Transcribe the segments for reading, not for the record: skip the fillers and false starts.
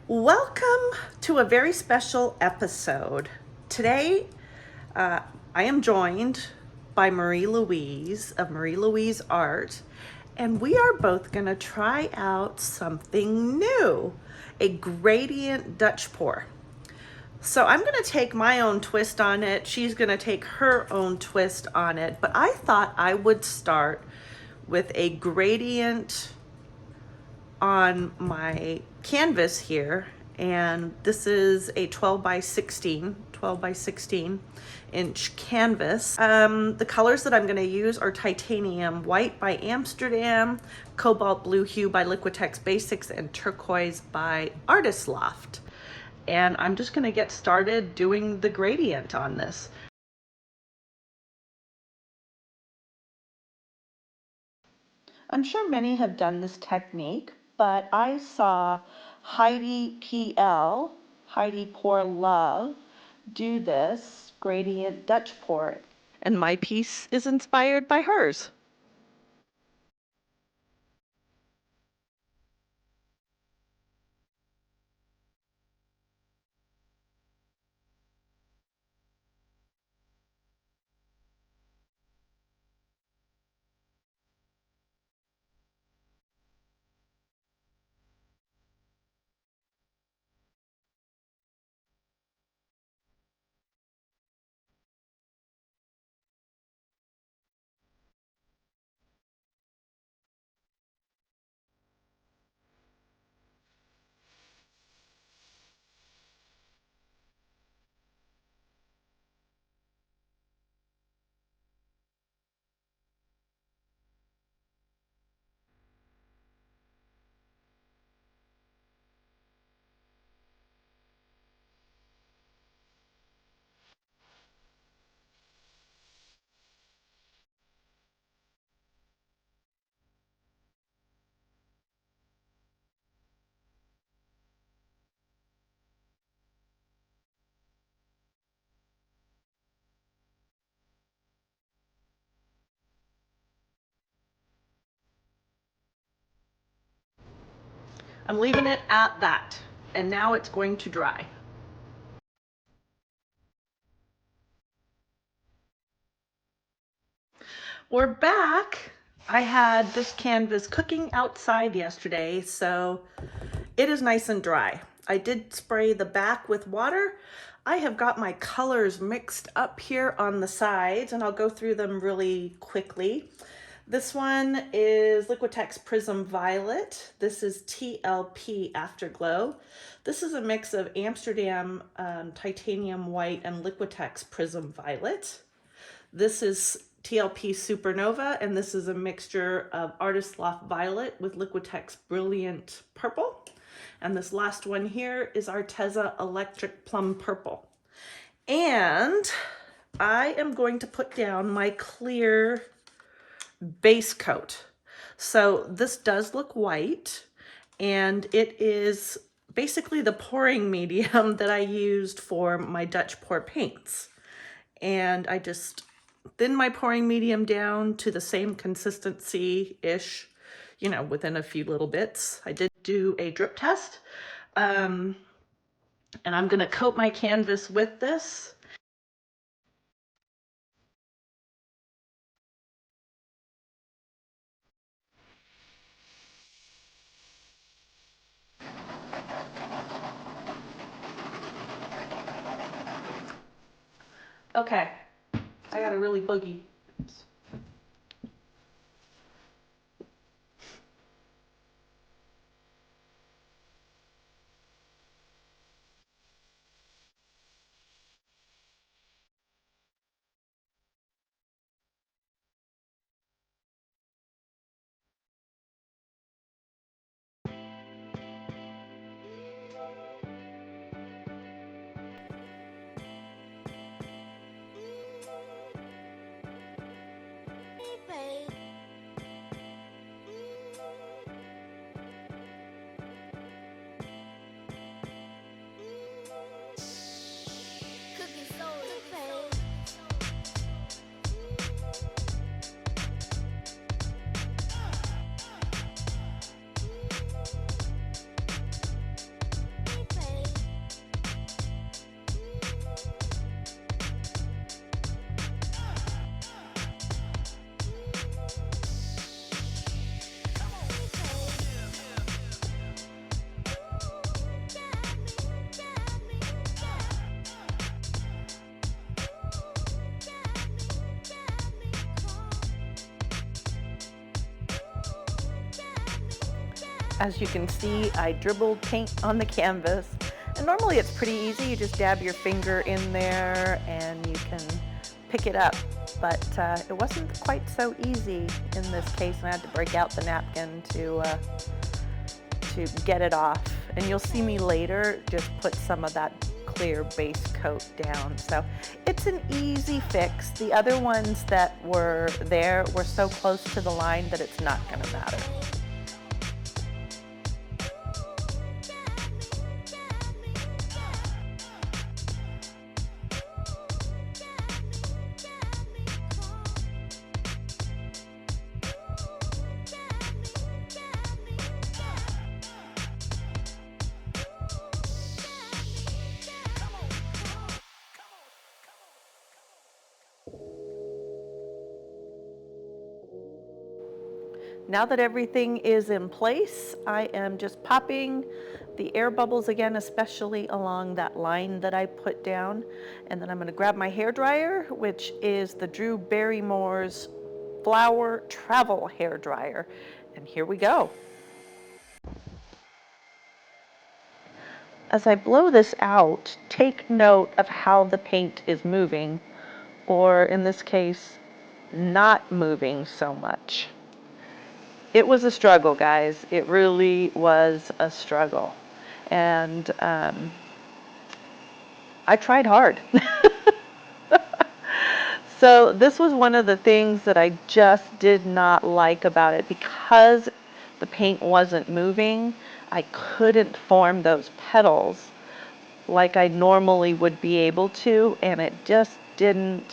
Welcome to a very special episode. Today, I am joined by Marie-Louise of Marie-Louise Art, and we are both gonna try out something new, a gradient Dutch pour. So I'm gonna take my own twist on it. She's gonna take her own twist on it, but I thought I would start with a gradient on my canvas here, and this is a 12 by 16 inch canvas. The colors that I'm going to use are titanium white by Amsterdam, cobalt blue hue by Liquitex Basics, and turquoise by Loft. And I'm just going to get started doing the gradient on this. I'm sure many have done this technique, but I saw Heidi Pour Love, do this gradient Dutch pour. And my piece is inspired by hers. I'm leaving it at that, and now it's going to dry. We're back. I had this canvas cooking outside yesterday, so it is nice and dry. I did spray the back with water. I have got my colors mixed up here on the sides, and I'll go through them really quickly. This one is Liquitex Prism Violet. This is TLP Afterglow. This is a mix of Amsterdam Titanium White and Liquitex Prism Violet. This is TLP Supernova, and this is a mixture of Loft Violet with Liquitex Brilliant Purple. And this last one here is Arteza Electric Plum Purple. And I am going to put down my clear base coat. So this does look white, and it is basically the pouring medium that I used for my Dutch pour paints. And I just thin my pouring medium down to the same consistency-ish, you know, within a few little bits. I did do a drip test, and I'm gonna coat my canvas with this. Okay, I got a really boogie. As you can see, I dribbled paint on the canvas, and normally it's pretty easy. You just dab your finger in there and you can pick it up, but it wasn't quite so easy in this case, and I had to break out the napkin to get it off. And you'll see me later just put some of that clear base coat down. So it's an easy fix. The other ones that were there were so close to the line that it's not going to matter. Now that everything is in place, I am just popping the air bubbles again, especially along that line that I put down. And then I'm going to grab my hairdryer, which is the Drew Barrymore's Flower Travel Hairdryer. And here we go. As I blow this out, take note of how the paint is moving, or in this case, not moving so much. It was a struggle, guys. It really was a struggle. And I tried hard. So this was one of the things that I just did not like about it. Because the paint wasn't moving, I couldn't form those petals like I normally would be able to, and it just didn't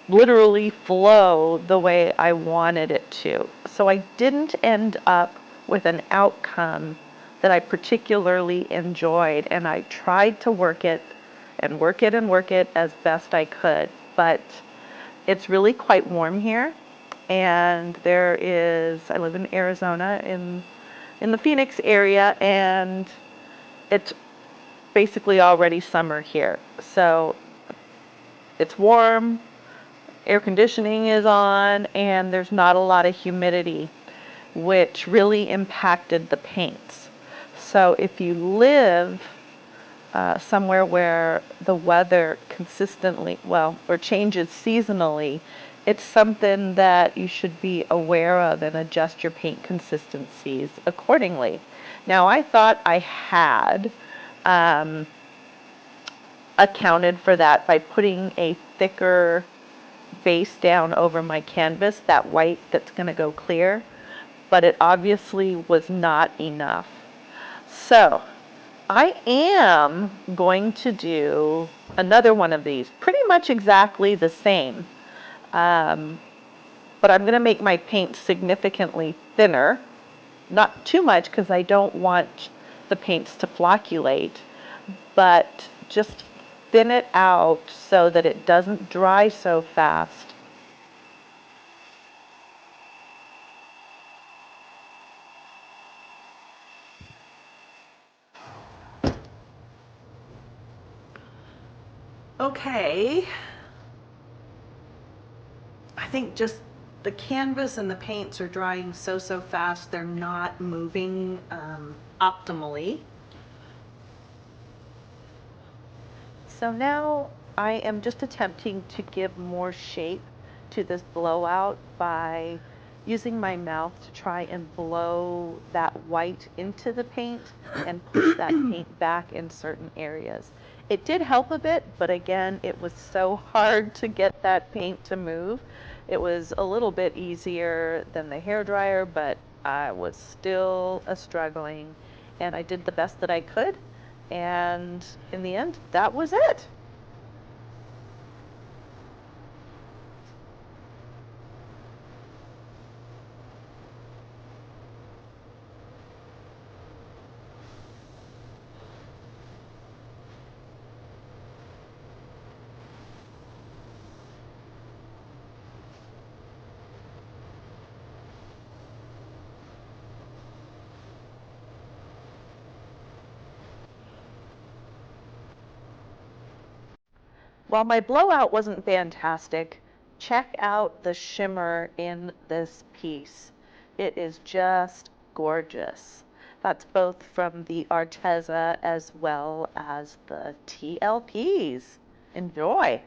literally flow the way I wanted it to. So I didn't end up with an outcome that I particularly enjoyed, and I tried to work it and work it and work it as best I could. But it's really quite warm here, and I live in Arizona in the Phoenix area, and it's basically already summer here. So it's warm, air conditioning is on, and there's not a lot of humidity, which really impacted the paints. So if you live somewhere where the weather consistently, or changes seasonally, it's something that you should be aware of and adjust your paint consistencies accordingly. Now, I thought I had accounted for that by putting a thicker base down over my canvas, that white that's going to go clear, but it obviously was not enough. So I am going to do another one of these, pretty much exactly the same, but I'm going to make my paint significantly thinner, not too much because I don't want the paints to flocculate, but just thin it out so that it doesn't dry so fast. Okay, I think just the canvas and the paints are drying so fast, they're not moving optimally. So now I am just attempting to give more shape to this blowout by using my mouth to try and blow that white into the paint and push that paint back in certain areas. It did help a bit, but again, it was so hard to get that paint to move. It was a little bit easier than the hairdryer, but I was still struggling, and I did the best that I could. And in the end, that was it. While my blowout wasn't fantastic, check out the shimmer in this piece. It is just gorgeous. That's both from the Arteza as well as the TLPs. Enjoy.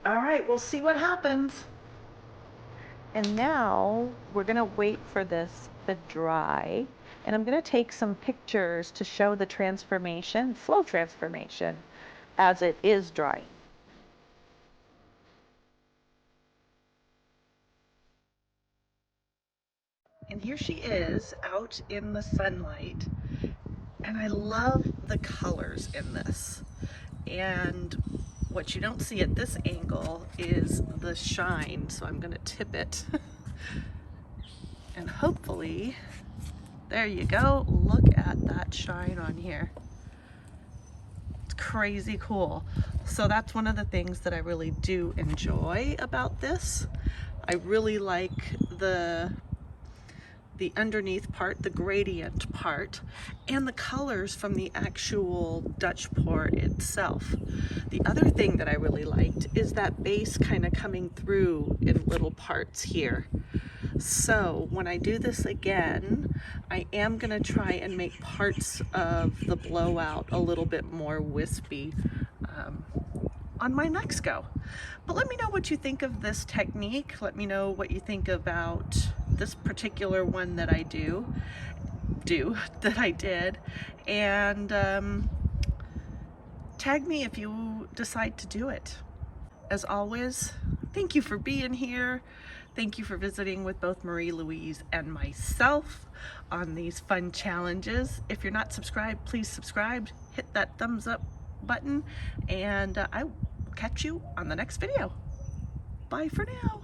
All right, we'll see what happens. And now we're gonna wait for this to dry. And I'm gonna take some pictures to show the transformation, flow transformation, as it is drying. And here she is out in the sunlight. And I love the colors in this. And what you don't see at this angle is the shine. So I'm gonna tip it. And hopefully, there you go. Look at that shine on here. It's crazy cool. So that's one of the things that I really do enjoy about this. I really like the underneath part, the gradient part, and the colors from the actual Dutch pour itself. The other thing that I really liked is that base kind of coming through in little parts here. So when I do this again, I am going to try and make parts of the blowout a little bit more wispy on my next go. But let me know what you think of this technique. Let me know what you think about this particular one that I did, and tag me if you decide to do it. As always, thank you for being here. Thank you for visiting with both Marie-Louise and myself on these fun challenges. If you're not subscribed, please subscribe, hit that thumbs up button, and I will catch you on the next video. Bye for now.